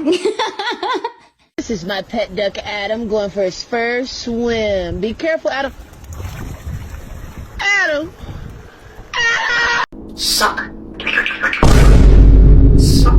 This is my pet duck, Adam, going for his first swim. Be careful, Adam. Adam! Suck. Suck.